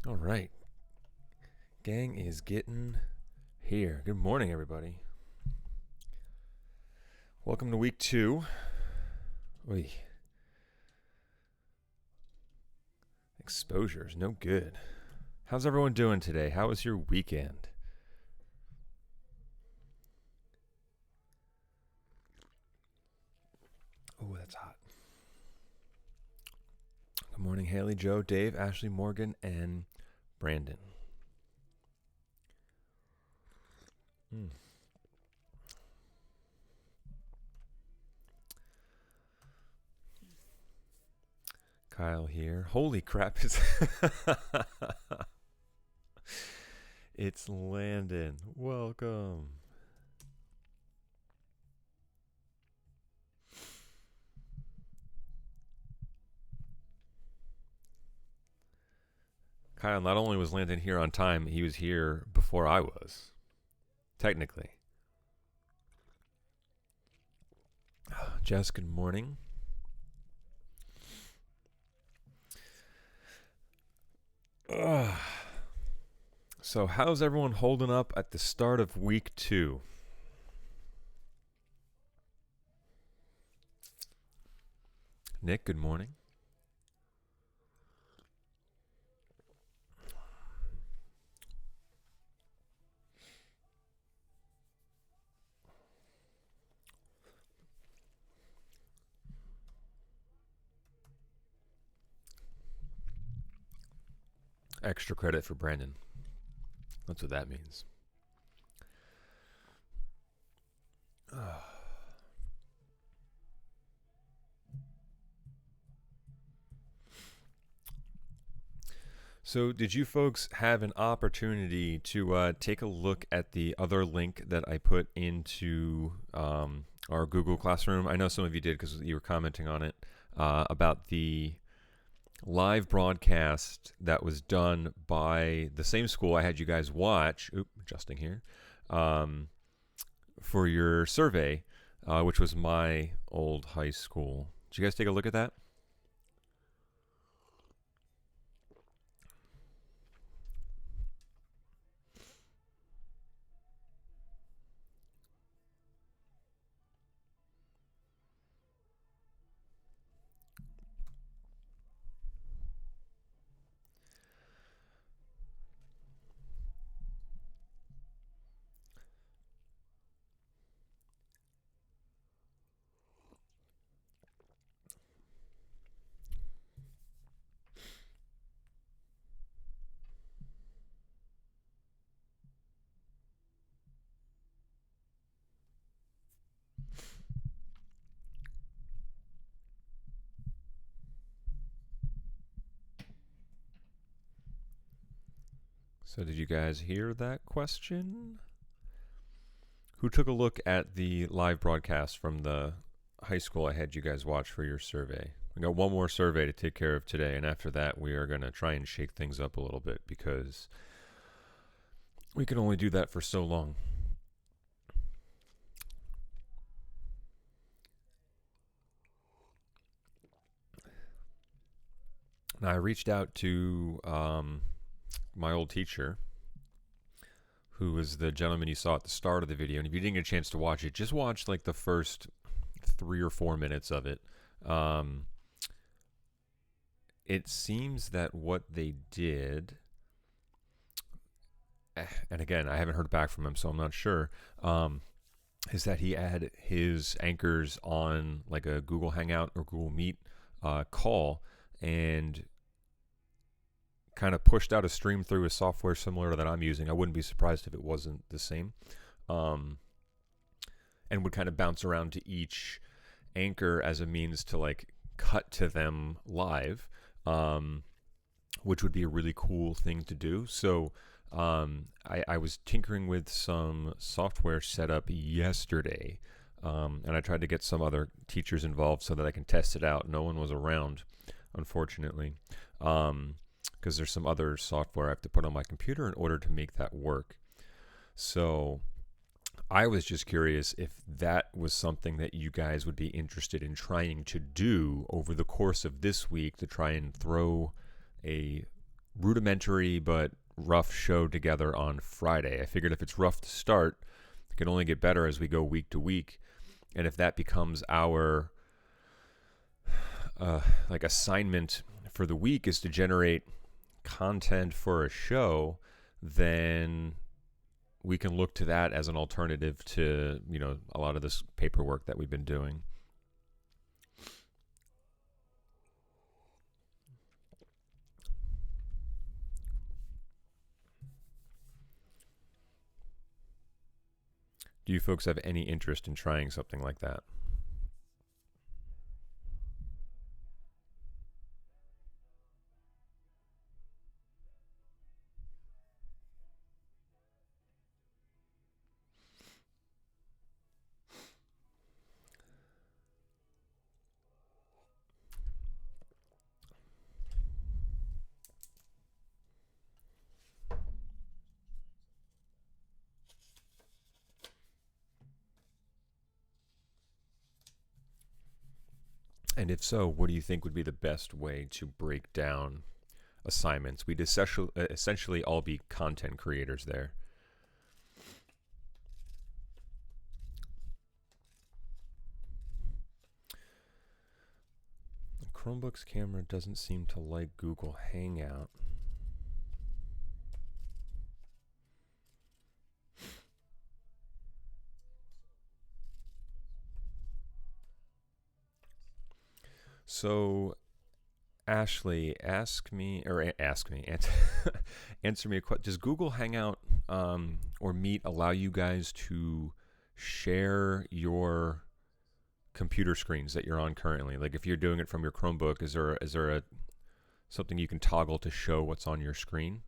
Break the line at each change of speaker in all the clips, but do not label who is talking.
All right. Gang is getting here. Good morning, everybody. Welcome to week 2. Oy. Exposure's no good. How's everyone doing today? How was your weekend? Oh, that's hot. Good morning, Haley, Joe, Dave, Ashley, Morgan, and Brandon. Kyle here. Holy crap, it's Landon. Welcome. Kyle, not only was Landon here on time, he was here before I was. Technically. Jess, good morning. Ugh. So, how's everyone holding up at the start of week 2? Nick, good morning. Extra credit for Brandon. That's what that means. So, did you folks have an opportunity to take a look at the other link that I put into our Google Classroom? I know some of you did because you were commenting on it about the live broadcast that was done by the same school I had you guys watch. Adjusting here. For your survey, which was my old high school. Did you guys take a look at that? So, did you guys hear that question? Who took a look at the live broadcast from the high school I had you guys watch for your survey? We got one more survey to take care of today, and after that, we are going to try and shake things up a little bit because we can only do that for so long. Now, I reached out to my old teacher, who was the gentleman you saw at the start of the video. And if you didn't get a chance to watch it, just watch like the first 3 or 4 minutes of it. It seems that what they did, and again, I haven't heard back from him, so I'm not sure, is that he had his anchors on like a Google Hangout or Google Meet call and kind of pushed out a stream through a software similar to that I'm using. I wouldn't be surprised if it wasn't the same. And would kind of bounce around to each anchor as a means to like cut to them live, which would be a really cool thing to do. So I was tinkering with some software setup yesterday, and I tried to get some other teachers involved so that I can test it out. No one was around, unfortunately, because there's some other software I have to put on my computer in order to make that work. So I was just curious if that was something that you guys would be interested in trying to do over the course of this week to try and throw a rudimentary but rough show together on Friday. I figured if it's rough to start, it can only get better as we go week to week. And if that becomes our like assignment for the week is to generate content for a show, then we can look to that as an alternative to, a lot of this paperwork that we've been doing. Do you folks have any interest in trying something like that? And if so, what do you think would be the best way to break down assignments? We'd essentially all be content creators there. The Chromebook's camera doesn't seem to like Google Hangout. So, Ashley, answer me a question. Does Google Hangout or Meet allow you guys to share your computer screens that you're on currently? Like if you're doing it from your Chromebook, is there a something you can toggle to show what's on your screen?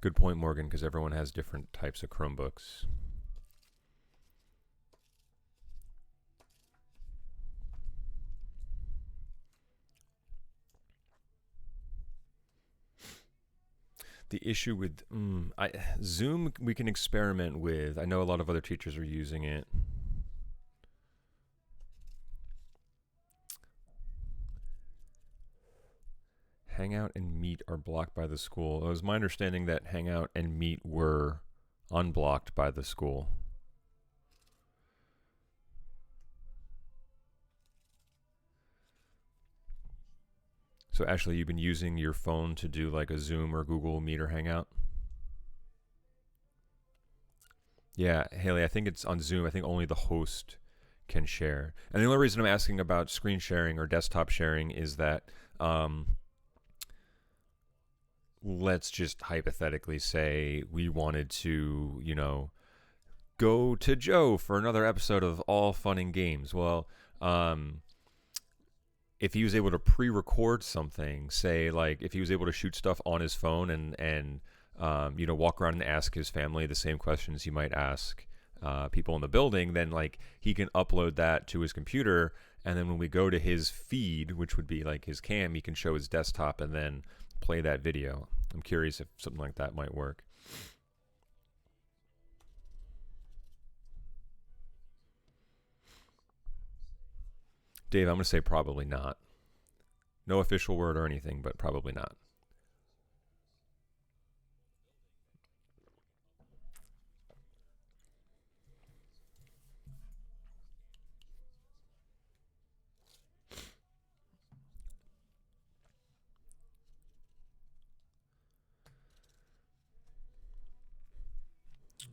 Good point, Morgan, because everyone has different types of Chromebooks. The issue with Zoom, we can experiment with. I know a lot of other teachers are using it. Hangout and Meet are blocked by the school. It was my understanding that Hangout and Meet were unblocked by the school. So Ashley, you've been using your phone to do like a Zoom or Google Meet or Hangout? Yeah, Haley, I think it's on Zoom. I think only the host can share. And the only reason I'm asking about screen sharing or desktop sharing is that let's just hypothetically say we wanted to, go to Joe for another episode of All Fun and Games. Well, if he was able to pre-record something, say like if he was able to shoot stuff on his phone and walk around and ask his family the same questions he might ask people in the building, then like he can upload that to his computer, and then when we go to his feed, which would be like his cam, he can show his desktop and then play that video. I'm curious if something like that might work. Dave, I'm going to say probably not. No official word or anything, but probably not.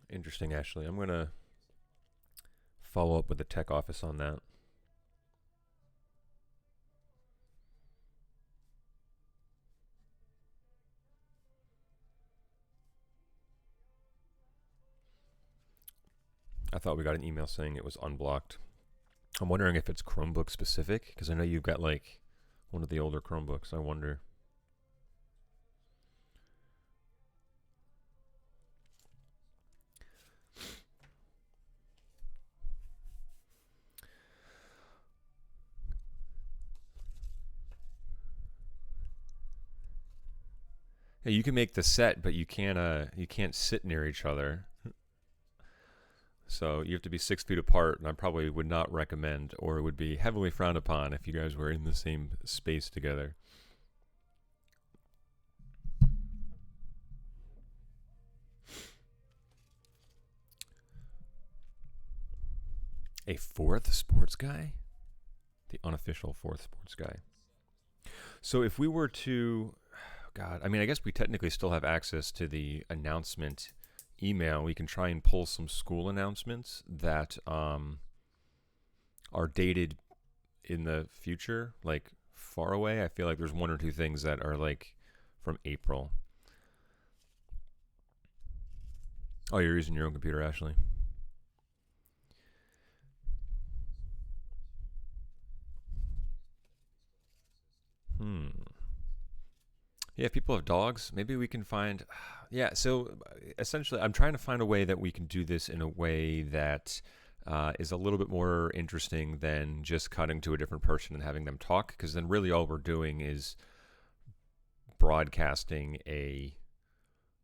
Interesting, Ashley. I'm going to follow up with the tech office on that. I thought we got an email saying it was unblocked. I'm wondering if it's Chromebook specific, because I know you've got like one of the older Chromebooks. I wonder. Yeah, you can make the set, but you can't sit near each other. So you have to be 6 feet apart, and I probably would not recommend, or it would be heavily frowned upon if you guys were in the same space together. A fourth sports guy? The unofficial fourth sports guy. So if we were to, God, I mean, I guess we technically still have access to the announcement email. We can try and pull some school announcements that are dated in the future, like far away. I feel like there's one or two things that are like from April. Oh, you're using your own computer, Ashley. Hmm. Yeah, if people have dogs, maybe we can find. Yeah, so essentially, I'm trying to find a way that we can do this in a way that is a little bit more interesting than just cutting to a different person and having them talk, because then really all we're doing is broadcasting a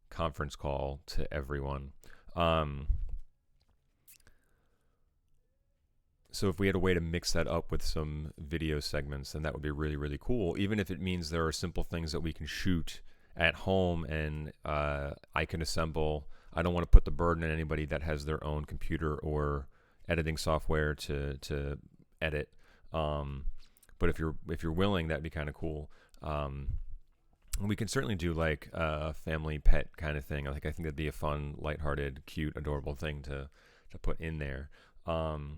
conference call to everyone. Um, so if we had a way to mix that up with some video segments, then that would be really, really cool. Even if it means there are simple things that we can shoot at home and I can assemble. I don't want to put the burden on anybody that has their own computer or editing software to edit. Um, but if you're willing, that'd be kind of cool. We can certainly do like a family pet kind of thing. I think that'd be a fun, lighthearted, cute, adorable thing to put in there. Um,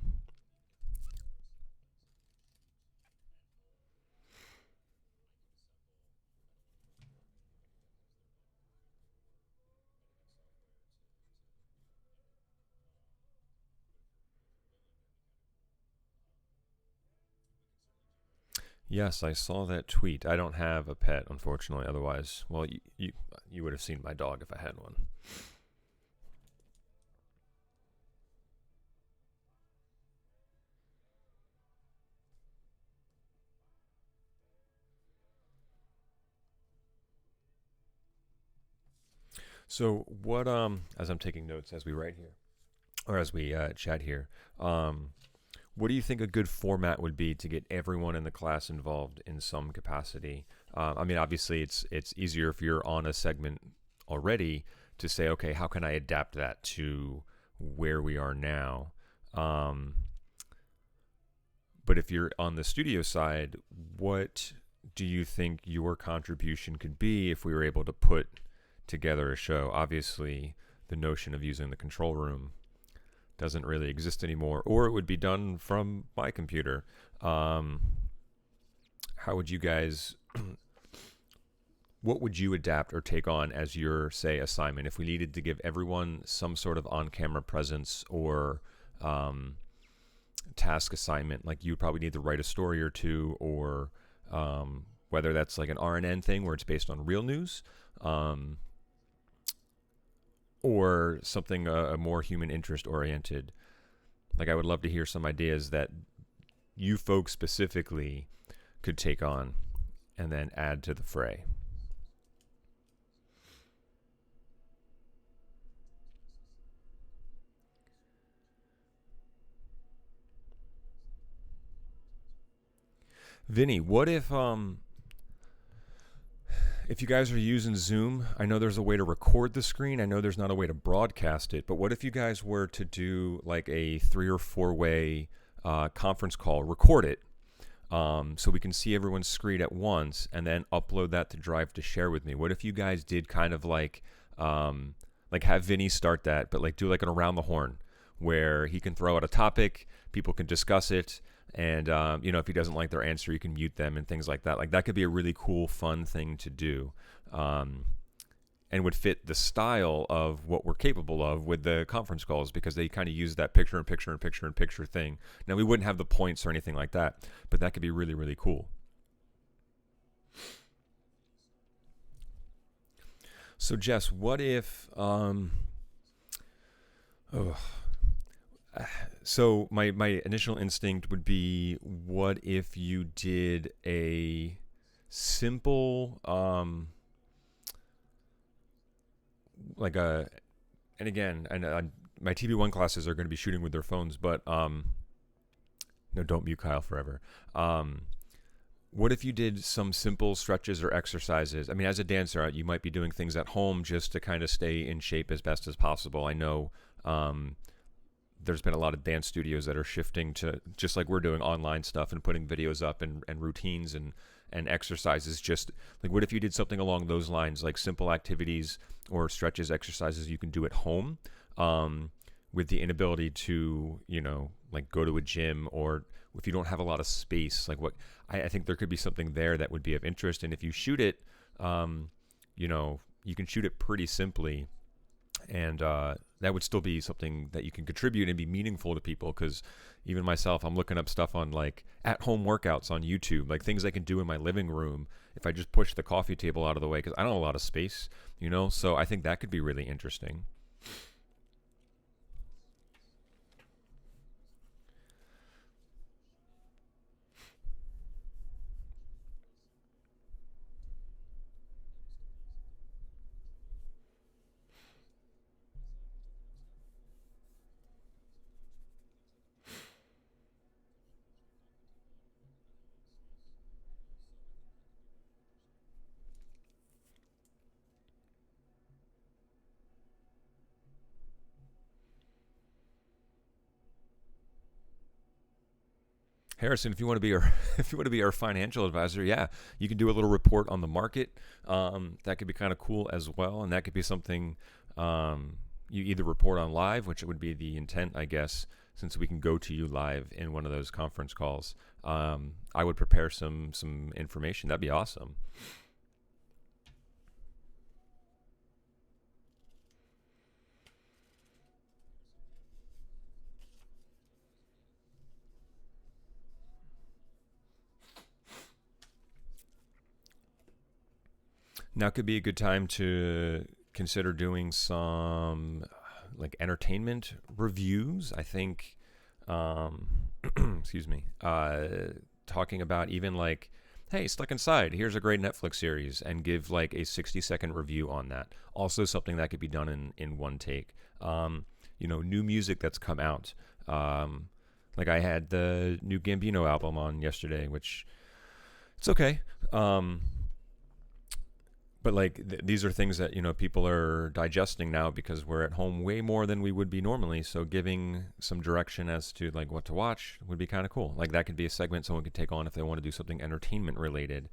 Yes, I saw that tweet. I don't have a pet, unfortunately. Otherwise, well, you would have seen my dog if I had one. So what? As I'm taking notes as we write here, or as we chat here, um, what do you think a good format would be to get everyone in the class involved in some capacity? I mean, obviously, it's easier if you're on a segment already to say, okay, how can I adapt that to where we are now? Um, but if you're on the studio side, what do you think your contribution could be if we were able to put together a show? Obviously, the notion of using the control room doesn't really exist anymore, or it would be done from my computer. Um, how would you guys? What would you adapt or take on as your, say, assignment if we needed to give everyone some sort of on-camera presence or um, task assignment? Like you would probably need to write a story or two, or whether that's like an RNN thing where it's based on real news, um, or something more human interest oriented. Like I would love to hear some ideas that you folks specifically could take on and then add to the fray. Vinny, what if you guys are using Zoom? I know there's a way to record the screen. I know there's not a way to broadcast it, but what if you guys were to do like a 3 or 4 way conference call, record it, so we can see everyone's screen at once, and then upload that to Drive to share with me? What if you guys did kind of like have Vinny start that, but like do like an around the horn where he can throw out a topic, people can discuss it, and if he doesn't like their answer, you can mute them and things like that. Like that could be a really cool, fun thing to do, um, and would fit the style of what we're capable of with the conference calls because they kind of use that picture and picture and picture and picture thing. Now we wouldn't have the points or anything like that, but that could be really, really cool. So Jess, what if oh, so my initial instinct would be, what if you did a simple like a, and again, and my TV1 classes are going to be shooting with their phones, but no, don't mute Kyle forever. What if you did some simple stretches or exercises? I mean, as a dancer, you might be doing things at home just to kind of stay in shape as best as possible. I know there's been a lot of dance studios that are shifting to, just like we're doing, online stuff and putting videos up and routines and exercises. Just like, what if you did something along those lines, like simple activities or stretches, exercises you can do at home, with the inability to, like go to a gym, or if you don't have a lot of space, like what, I think there could be something there that would be of interest. And if you shoot it, you can shoot it pretty simply, and that would still be something that you can contribute and be meaningful to people. Because even myself, I'm looking up stuff on like at-home workouts on YouTube, like things I can do in my living room if I just push the coffee table out of the way, because I don't have a lot of space, so I think that could be really interesting. Harrison, if you want to be our if you want to be our financial advisor, yeah, you can do a little report on the market. That could be kind of cool as well, and that could be something you either report on live, which would be the intent, I guess, since we can go to you live in one of those conference calls. I would prepare some information. That'd be awesome. Now could be a good time to consider doing some like entertainment reviews. I think, um, excuse me, talking about even like, hey, Stuck Inside, here's a great Netflix series, and give like a 60-second review on that. Also, something that could be done in one take. New music that's come out. Like I had the new Gambino album on yesterday, which it's okay. But like these are things that people are digesting now because we're at home way more than we would be normally. So giving some direction as to like what to watch would be kind of cool. Like that could be a segment someone could take on if they want to do something entertainment related.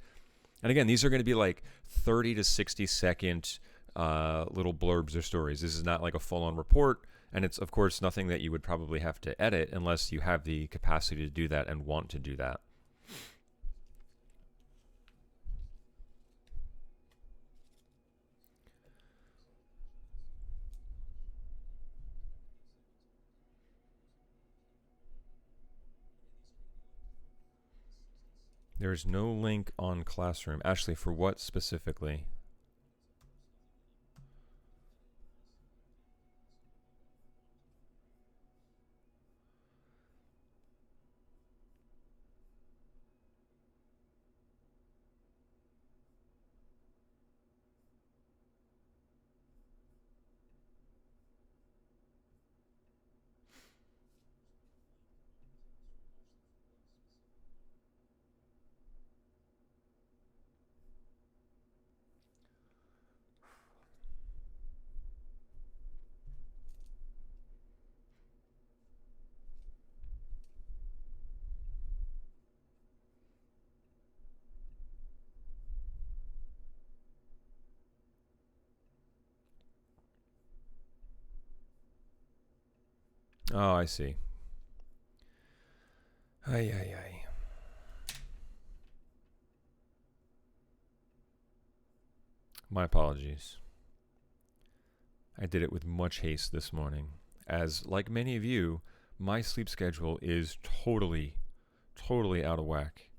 And again, these are going to be like 30 to 60-second little blurbs or stories. This is not like a full-on report, and it's of course nothing that you would probably have to edit unless you have the capacity to do that and want to do that. There's no link on Classroom. Ashley, for what specifically? Oh, I see. Ay, ay, ay. My apologies. I did it with much haste this morning, as, like many of you, my sleep schedule is totally, totally out of whack.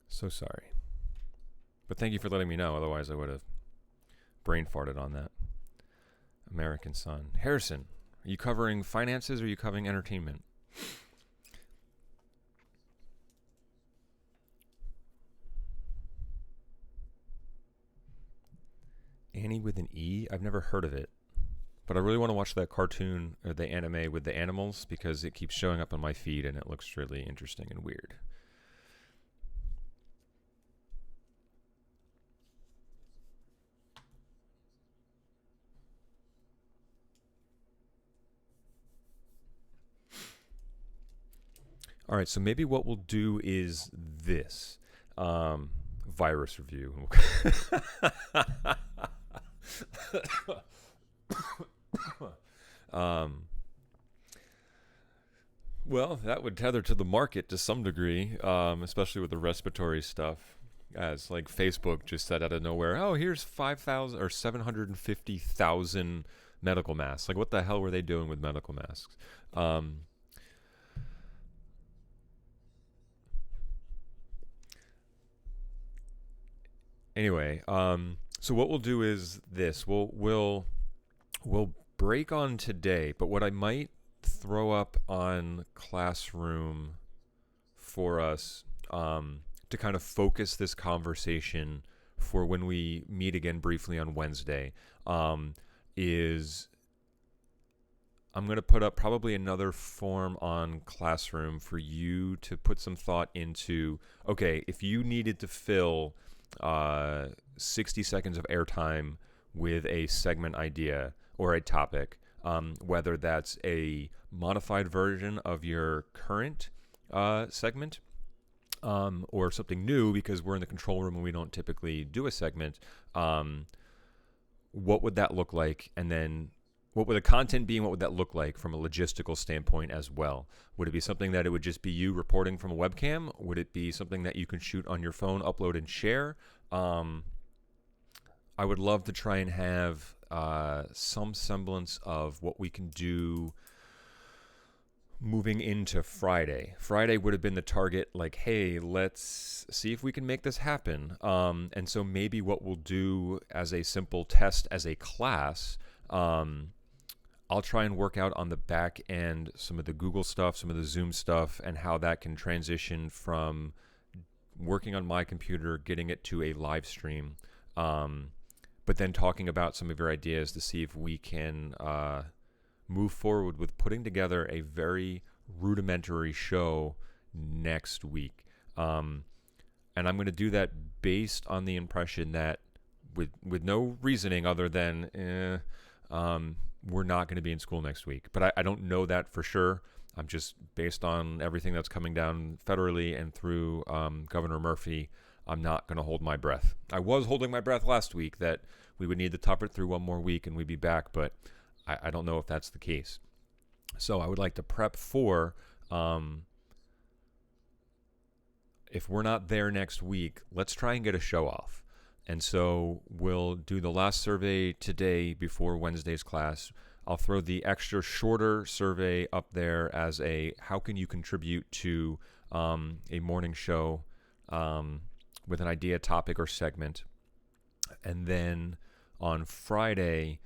So sorry. But thank you for letting me know, otherwise I would have brain farted on that. American Sun. Harrison, are you covering finances or are you covering entertainment? Annie with an E? I've never heard of it. But I really want to watch that cartoon or the anime with the animals because it keeps showing up on my feed and it looks really interesting and weird. All right, so maybe what we'll do is this virus review. um, well, that would tether to the market to some degree, especially with the respiratory stuff. As like Facebook just said out of nowhere, oh, here's 5,000 or 750,000 medical masks. Like, what the hell were they doing with medical masks? Um, anyway, so what we'll do is this: we'll break on today, but what I might throw up on Classroom for us to kind of focus this conversation for when we meet again briefly on Wednesday is I'm going to put up probably another form on Classroom for you to put some thought into. Okay, if you needed to fill 60 seconds of airtime with a segment idea or a topic, whether that's a modified version of your current segment or something new because we're in the control room and we don't typically do a segment, what would that look like? And then what would the content be and what would that look like from a logistical standpoint as well? Would it be something that it would just be you reporting from a webcam? Would it be something that you can shoot on your phone, upload, and share? I would love to try and have some semblance of what we can do moving into Friday. Friday would have been the target, like, hey, let's see if we can make this happen. And so maybe what we'll do as a simple test as a class, I'll try and work out on the back end some of the Google stuff, some of the Zoom stuff, and how that can transition from working on my computer, getting it to a live stream, but then talking about some of your ideas to see if we can move forward with putting together a very rudimentary show next week. And I'm going to do that based on the impression that with no reasoning other than we're not going to be in school next week. But I don't know that for sure. I'm just based on everything that's coming down federally and through Governor Murphy. I'm not going to hold my breath. I was holding my breath last week that we would need to tough it through one more week and we'd be back, but I don't know if that's the case. So I would like to prep for if we're not there next week, let's try and get a show off. And so we'll do the last survey today before Wednesday's class. I'll throw the extra shorter survey up there as a how can you contribute to a morning show with an idea, topic, or segment. And then on Friday,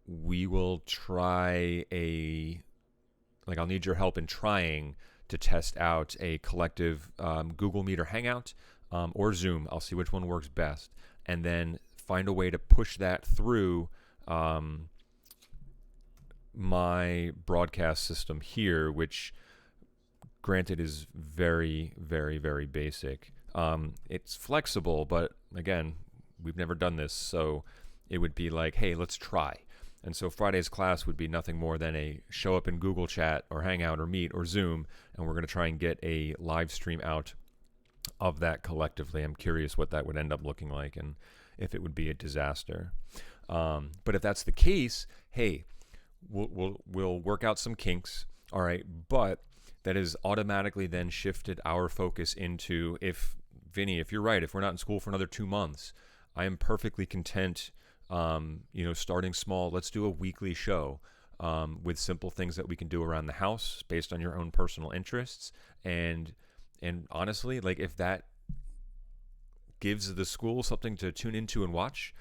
we will try I'll need your help in trying to test out a collective Google Meet or Hangout or Zoom. I'll see which one works best. And then find a way to push that through my broadcast system here, which granted is very, very, very basic. It's flexible, but again, we've never done this, so it would be like, hey, let's try. And so Friday's class would be nothing more than a show up in Google Chat or Hangout or Meet or Zoom, and we're going to try and get a live stream out of that collectively. I'm curious what that would end up looking like and if it would be a disaster. But if that's the case, hey, we'll work out some kinks, all right, but that is automatically then shifted our focus into Vinny, if you're right, if we're not in school for another 2 months, I am perfectly content, starting small. Let's do a weekly show with simple things that we can do around the house based on your own personal interests. And honestly, like if that gives the school something to tune into and watch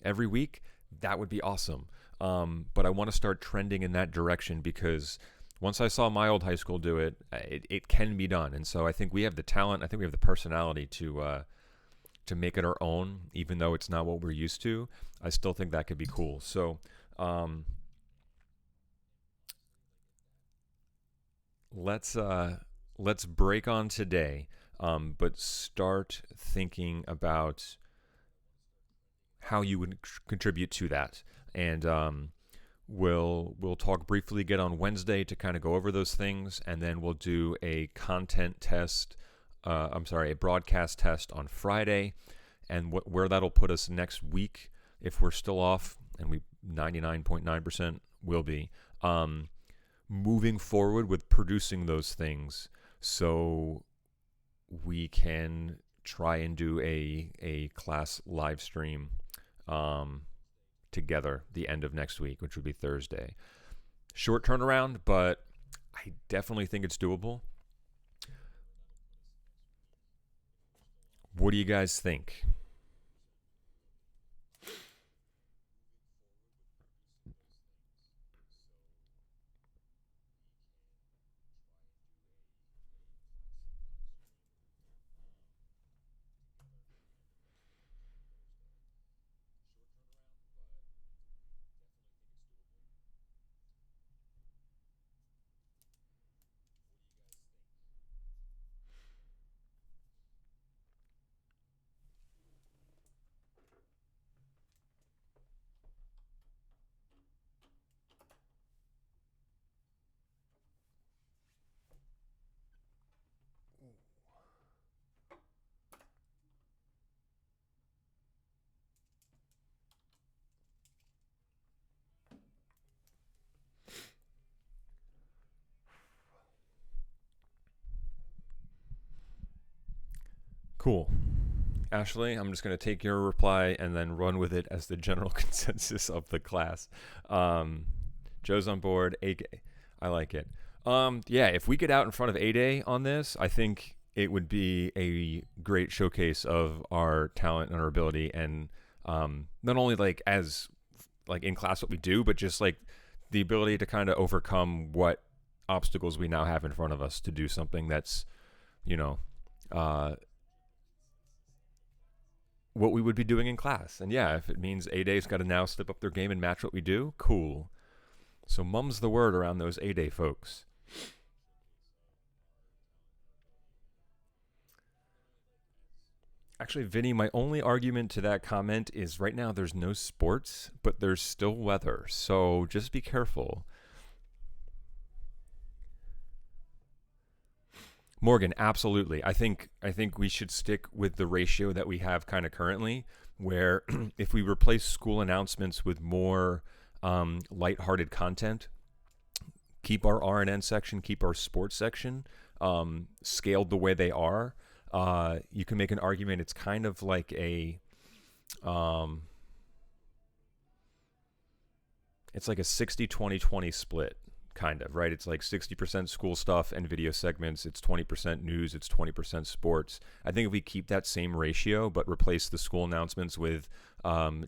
every week, that would be awesome. But I want to start trending in that direction because once I saw my old high school do it, it can be done. And so I think we have the talent. I think we have the personality to to make it our own, even though it's not what we're used to, I still think that could be cool. So let's break on today, but start thinking about how you would contribute to that. And we'll talk briefly again on Wednesday to kind of go over those things, and then we'll do a content test. A broadcast test on Friday, and where that'll put us next week if we're still off, and we 99.9% will be. Moving forward with producing those things, so we can try and do a class live stream together the end of next week, which would be Thursday. Short turnaround, but I definitely think it's doable. What do you guys think? Cool. Ashley, I'm just going to take your reply and then run with it as the general consensus of the class. Joe's on board. I like it. Yeah, if we get out in front of A-Day on this, I think it would be a great showcase of our talent and our ability, and not only like as like in class what we do, but just like the ability to kind of overcome what obstacles we now have in front of us to do something that's, you know, what we would be doing in class. And yeah, if it means A-Day's got to now step up their game and match what we do, cool. So mum's the word around those A-Day folks. Actually, Vinny, my only argument to that comment is right now there's no sports, but there's still weather. So just be careful. Morgan, absolutely. I think we should stick with the ratio that we have kind of currently, where if we replace school announcements with more lighthearted content, keep our RNN section, keep our sports section scaled the way they are. You can make an argument. It's kind of like um, it's like a 60-20-20 split, kind of, right? It's like 60% school stuff and video segments. It's 20% news. It's 20% sports. I think if we keep that same ratio, but replace the school announcements with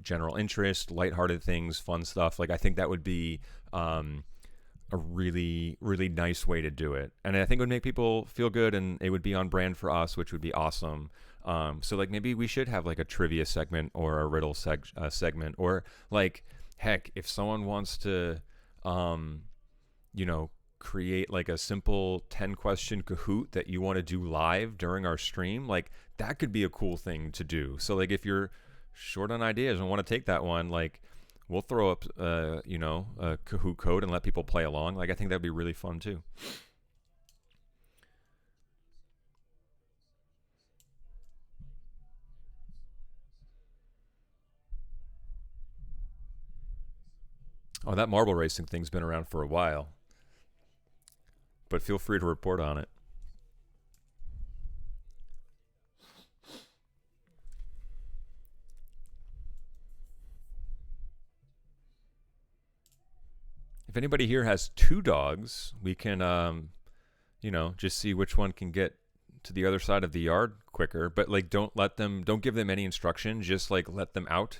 general interest, lighthearted things, fun stuff, like I think that would be a really, really nice way to do it. And I think it would make people feel good, and it would be on brand for us, which would be awesome. So like maybe we should have like a trivia segment or a riddle segment, or like, heck, if someone wants to, you know, create like a simple 10 question Kahoot that you want to do live during our stream, like that could be a cool thing to do. So like if you're short on ideas and want to take that one, like we'll throw up, a Kahoot code and let people play along. Like I think that'd be really fun too. Oh, that marble racing thing's been around for a while, but feel free to report on it. If anybody here has two dogs, we can, just see which one can get to the other side of the yard quicker. But like, don't give them any instruction. Just like let them out,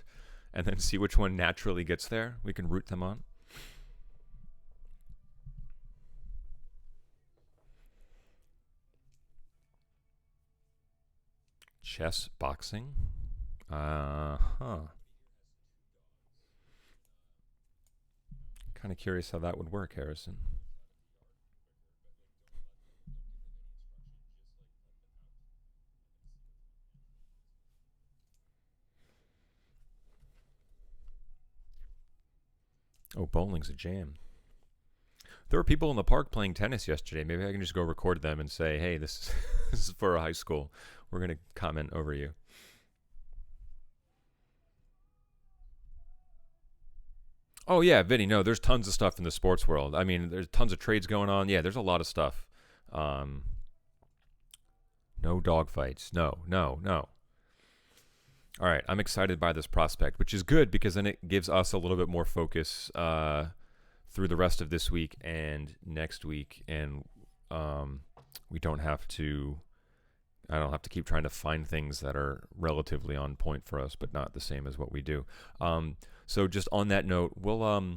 and then see which one naturally gets there. We can root them on. Chess boxing? Huh. Kind of curious how that would work, Harrison. Oh, bowling's a jam. There were people in the park playing tennis yesterday. Maybe I can just go record them and say, hey, this this is for a high school. We're going to comment over you. Oh, yeah, Vinny, no, there's tons of stuff in the sports world. I mean, there's tons of trades going on. Yeah, there's a lot of stuff. Um, no dogfights. No, no, no. All right, I'm excited by this prospect, which is good because then it gives us a little bit more focus through the rest of this week and next week, and we don't have to. I don't have to keep trying to find things that are relatively on point for us, but not the same as what we do. So just on that note, we'll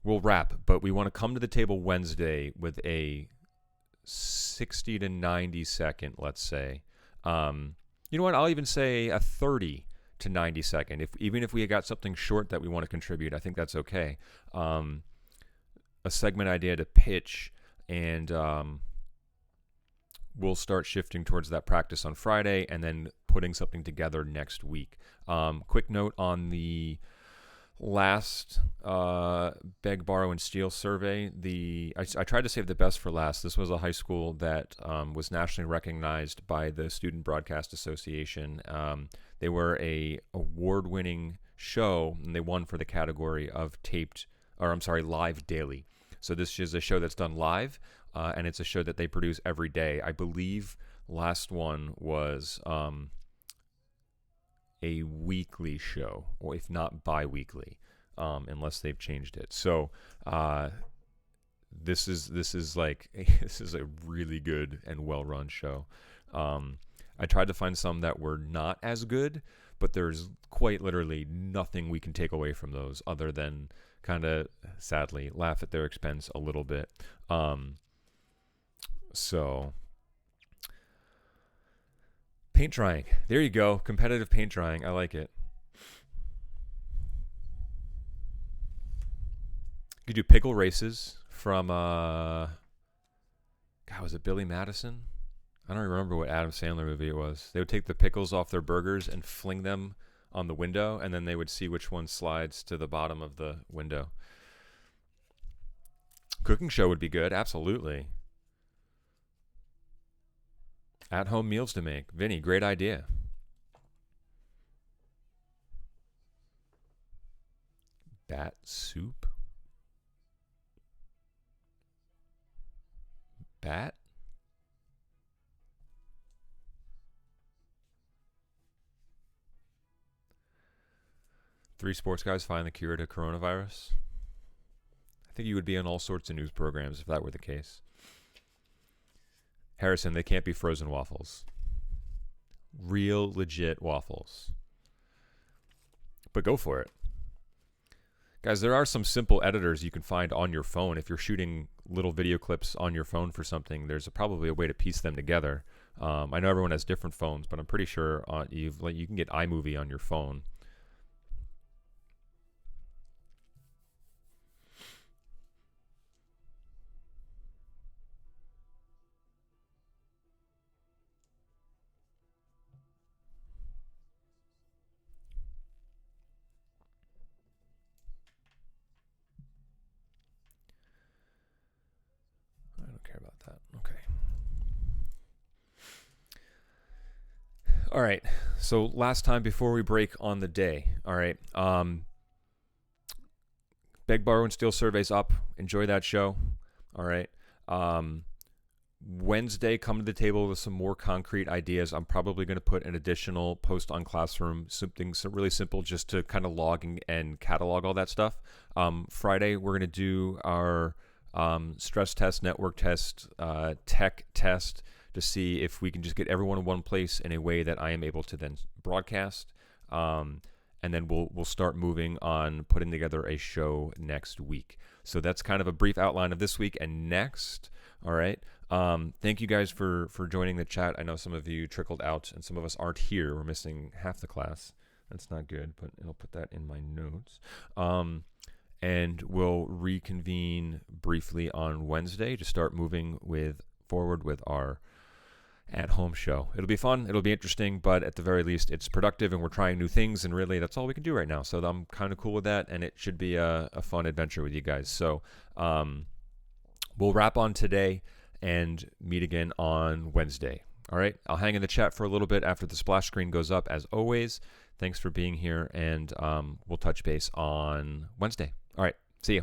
wrap, but we want to come to the table Wednesday with a 60 to 90 second, let's say. You know what? I'll even say a 30 to 90 second. Even if we got something short that we want to contribute, I think that's okay. A segment idea to pitch, and we'll start shifting towards that practice on Friday and then putting something together next week. Quick note on the last Beg, Borrow, and Steal survey. I tried to save the best for last. This was a high school that was nationally recognized by the Student Broadcast Association. They were a award-winning show, and they won for the category of live daily. So this is a show that's done live, and it's a show that they produce every day. I believe last one was a weekly show, or if not bi-weekly, unless they've changed it. So this is a really good and well-run show. I tried to find some that were not as good, but there's quite literally nothing we can take away from those other than kind of sadly laugh at their expense a little bit. So paint drying. There you go. Competitive paint drying. I like it. You could do pickle races from God, was it Billy Madison? I don't remember what Adam Sandler movie it was. They would take the pickles off their burgers and fling them on the window, and then they would see which one slides to the bottom of the window. Cooking show would be good, absolutely. At-home meals to make. Vinny, great idea. Bat soup? Bat? Three sports guys find the cure to coronavirus. I think you would be on all sorts of news programs if that were the case. Harrison, they can't be frozen waffles. Real, legit waffles. But go for it. Guys, there are some simple editors you can find on your phone. If you're shooting little video clips on your phone for something, there's probably a way to piece them together. I know everyone has different phones, but I'm pretty sure you can get iMovie on your phone. All right. So last time before we break on the day. All right. Beg, Borrow, and Steal survey's up. Enjoy that show. All right. Wednesday, come to the table with some more concrete ideas. I'm probably going to put an additional post on Classroom, something really simple just to kind of log and catalog all that stuff. Friday, we're going to do our stress test, network test, tech test to see if we can just get everyone in one place in a way that I am able to then broadcast. And then we'll start moving on putting together a show next week. So that's kind of a brief outline of this week and next. All right. Thank you guys for joining the chat. I know some of you trickled out, and some of us aren't here. We're missing half the class. That's not good, but I'll put that in my notes. And we'll reconvene briefly on Wednesday to start moving forward with our at-home show. It'll be fun. It'll be interesting, but at the very least, it's productive, and we're trying new things, and really, that's all we can do right now. So I'm kind of cool with that, and it should be a fun adventure with you guys. So we'll wrap on today and meet again on Wednesday. All right? I'll hang in the chat for a little bit after the splash screen goes up, as always. Thanks for being here, and we'll touch base on Wednesday. All right. See you.